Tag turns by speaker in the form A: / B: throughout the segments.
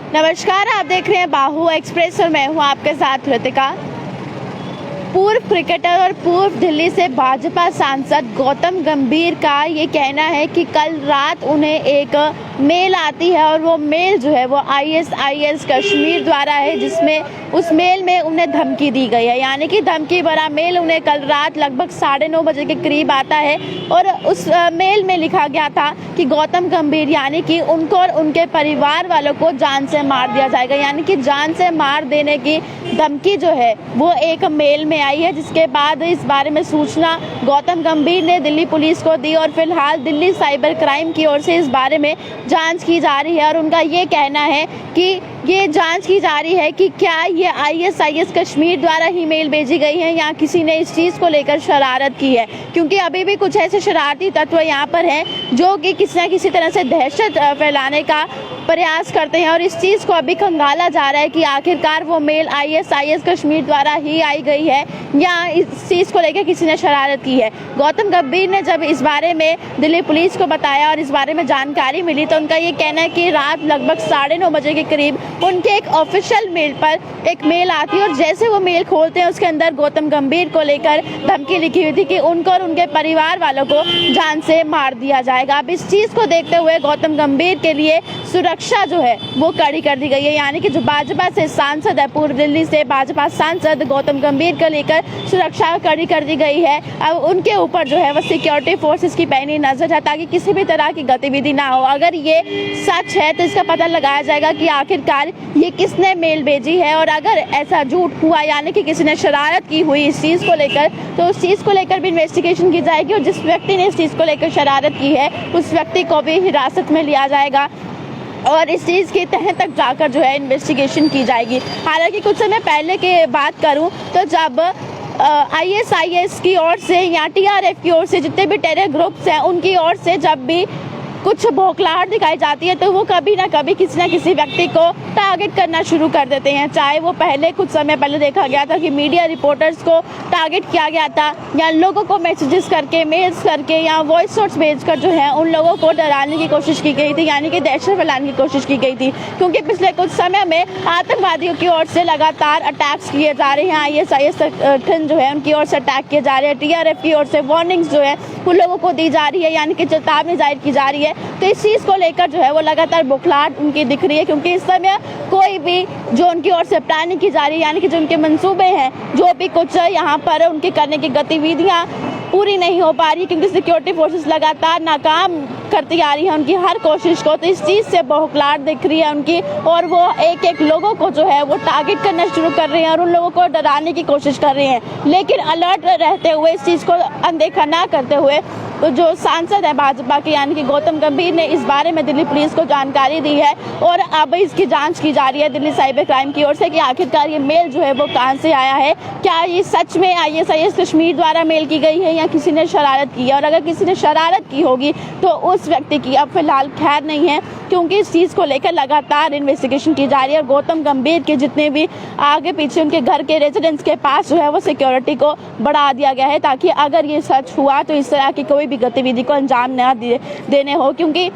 A: नमस्कार, आप देख रहे हैं बाहु एक्सप्रेस और मैं हूं आपके साथ ऋतिका। पूर्व क्रिकेटर और पूर्व दिल्ली से भाजपा सांसद गौतम गंभीर का ये कहना है कि कल रात उन्हें एक मेल आती है और वो मेल जो है वो ISIS कश्मीर द्वारा है, जिसमें उस मेल में उन्हें धमकी दी गई है। यानी कि धमकी भरा मेल उन्हें कल रात लगभग 9:30 बजे के करीब आता है और उस मेल में लिखा गया था कि गौतम गंभीर यानी कि उनको और उनके परिवार वालों को जान से मार दिया जाएगा। यानी कि जान से मार देने की धमकी जो है वो एक मेल में आई है, जिसके बाद इस बारे में सूचना गौतम गंभीर ने दिल्ली पुलिस को दी और फिलहाल दिल्ली साइबर क्राइम की ओर से इस बारे में जांच की जा रही है। और उनका ये कहना है कि ये जांच की जा रही है कि क्या ये ISIS कश्मीर द्वारा ही मेल भेजी गई है या किसी ने इस चीज़ को लेकर शरारत की है, क्योंकि अभी भी कुछ ऐसे शरारती तत्व यहाँ पर हैं जो कि किसी न किसी तरह से दहशत फैलाने का प्रयास करते हैं। और इस चीज़ को अभी खंगाला जा रहा है कि आखिरकार वो मेल ISIS कश्मीर द्वारा ही आई गई है या इस चीज़ को लेकर किसी ने शरारत की है। गौतम गंभीर ने जब इस बारे में दिल्ली पुलिस को बताया और इस बारे में जानकारी मिली तो उनका ये कहना है कि रात लगभग 9:30 बजे के करीब उनके एक ऑफिशियल मेल पर एक मेल आती है और जैसे वो मेल खोलते हैं उसके अंदर गौतम गंभीर को लेकर धमकी लिखी हुई थी कि उनको और उनके परिवार वालों को जान से मार दिया जाएगा। अब इस चीज़ को देखते हुए गौतम गंभीर के लिए सुरक्षा जो है वो कड़ी कर दी गई है। यानी कि जो भाजपा से सांसद है, पूर्व दिल्ली से भाजपा सांसद गौतम गंभीर को लेकर सुरक्षा कड़ी कर दी गई है। अब उनके ऊपर जो है वो सिक्योरिटी फोर्सेस की पैनी नजर है ताकि किसी भी तरह की गतिविधि ना हो। अगर ये सच है तो इसका पता लगाया जाएगा कि आखिरकार ये किसने मेल भेजी है, और अगर ऐसा झूठ हुआ यानी कि किसी ने शरारत की हुई इस चीज़ को लेकर तो उस चीज़ को लेकर भी इन्वेस्टिगेशन की जाएगी और जिस व्यक्ति ने इस चीज़ को लेकर शरारत की है उस व्यक्ति को भी हिरासत में लिया जाएगा और इस चीज़ के तह तक जाकर जो है इन्वेस्टिगेशन की जाएगी। हालांकि कुछ समय पहले की बात करूं तो जब ISIS की ओर से या TRF की ओर से जितने भी टेरर ग्रुप्स हैं उनकी ओर से जब भी कुछ बौखलाहट दिखाई जाती है तो वो कभी ना कभी किसी न किसी व्यक्ति को टारगेट करना शुरू कर देते हैं। चाहे वो पहले कुछ समय पहले देखा गया था कि मीडिया रिपोर्टर्स को टारगेट किया गया था या लोगों को मैसेजेस करके, मेल्स करके या वॉइस नोट्स भेजकर जो है उन लोगों को डराने की कोशिश की गई थी, यानी कि दहशत फैलाने की कोशिश की गई थी। क्योंकि पिछले कुछ समय में आतंकवादियों की ओर से लगातार अटैक्स किए जा रहे हैं, ISIS संगठन जो है उनकी ओर से अटैक किए जा रहे हैं, TRF की ओर से वार्निंग्स जो है उन लोगों को दी जा रही है, यानी कि चेतावनी जाहिर की जा रही है। तो इस चीज़ को लेकर जो है वो लगातार बौखलाहट उनकी दिख रही है, क्योंकि इस समय कोई भी जो उनकी ओर से प्लानिंग की जा रही है यानी कि जो उनके मंसूबे हैं, जो भी कुछ यहाँ पर उनके करने की गतिविधियाँ पूरी नहीं हो पा रही क्योंकि सिक्योरिटी फोर्सेस लगातार नाकाम करती आ रही है उनकी हर कोशिश को। तो इस चीज़ से बौखलाहट दिख रही है उनकी और वो एक एक लोगों को जो है वो टारगेट करना शुरू कर रहे हैं और उन लोगों को डराने की कोशिश कर रहे हैं। लेकिन अलर्ट रहते हुए, इस चीज़ को अनदेखा ना करते हुए, तो जो सांसद है भाजपा के यानी कि गौतम गंभीर ने इस बारे में दिल्ली पुलिस को जानकारी दी है और अब इसकी जांच की जा रही है दिल्ली साइबर क्राइम की ओर से कि आखिरकार ये मेल जो है वो कहां से आया है, क्या ये सच में ISIS कश्मीर द्वारा मेल की गई है या किसी ने शरारत की है। और अगर किसी ने शरारत की होगी तो उस व्यक्ति की अब फिलहाल खैर नहीं है, क्योंकि इस चीज़ को लेकर लगातार इन्वेस्टिगेशन की जा रही है। और गौतम गंभीर के जितने भी आगे पीछे उनके घर के रेजिडेंट्स के पास जो है वो सिक्योरिटी को बढ़ा दिया गया है ताकि अगर ये सच हुआ तो इस तरह की कोई भी गतिविधि को अंजाम न देने हो। क्योंकि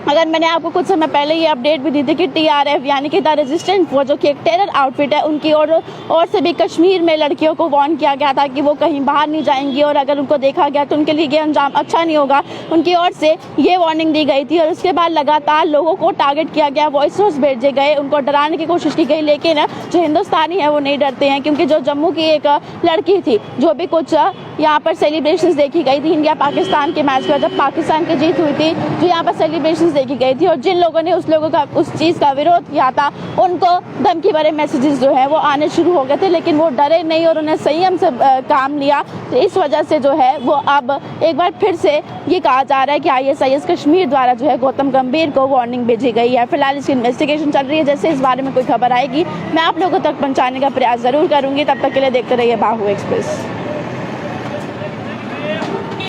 A: अगर मैंने आपको कुछ समय पहले ये अपडेट भी दी थी कि TRF यानी कि द रेजिस्टेंट फोर्स जो कि एक टेरर आउटफिट है, उनकी ओर से भी कश्मीर में लड़कियों को वार्न किया गया था कि वो कहीं बाहर नहीं जाएंगी और अगर उनको देखा गया तो उनके लिए ये अंजाम अच्छा नहीं होगा। उनकी ओर से ये वार्निंग दी गई थी और उसके बाद लगातार लोगों को टारगेट किया गया, वॉइस नोट्स भेजे गए, उनको डराने की कोशिश की गई। लेकिन जो हिंदुस्तानी है वो नहीं डरते हैं, क्योंकि जो जम्मू की एक लड़की थी, जो भी कुछ यहाँ पर सेलिब्रेशंस देखी गई थी इंडिया पाकिस्तान के मैच पर, जब पाकिस्तान की जीत हुई थी, जो यहाँ पर सेलिब्रेशंस देखी गई थी और जिन लोगों ने उस चीज़ का विरोध किया था उनको धमकी भरे मैसेजेस जो है वो आने शुरू हो गए थे, लेकिन वो डरे नहीं और उन्हें संयम से काम लिया। तो इस वजह से जो है वो अब एक बार फिर से ये कहा जा रहा है कि ISIS कश्मीर द्वारा जो है गौतम गंभीर को वार्निंग भेजी गई है। फिलहाल इसकी इन्वेस्टिगेशन चल रही है, जैसे इस बारे में कोई खबर आएगी मैं आप लोगों तक पहुँचाने का प्रयास जरूर करूँगी। तब तक के लिए देखते रहिए बाहु एक्सप्रेस।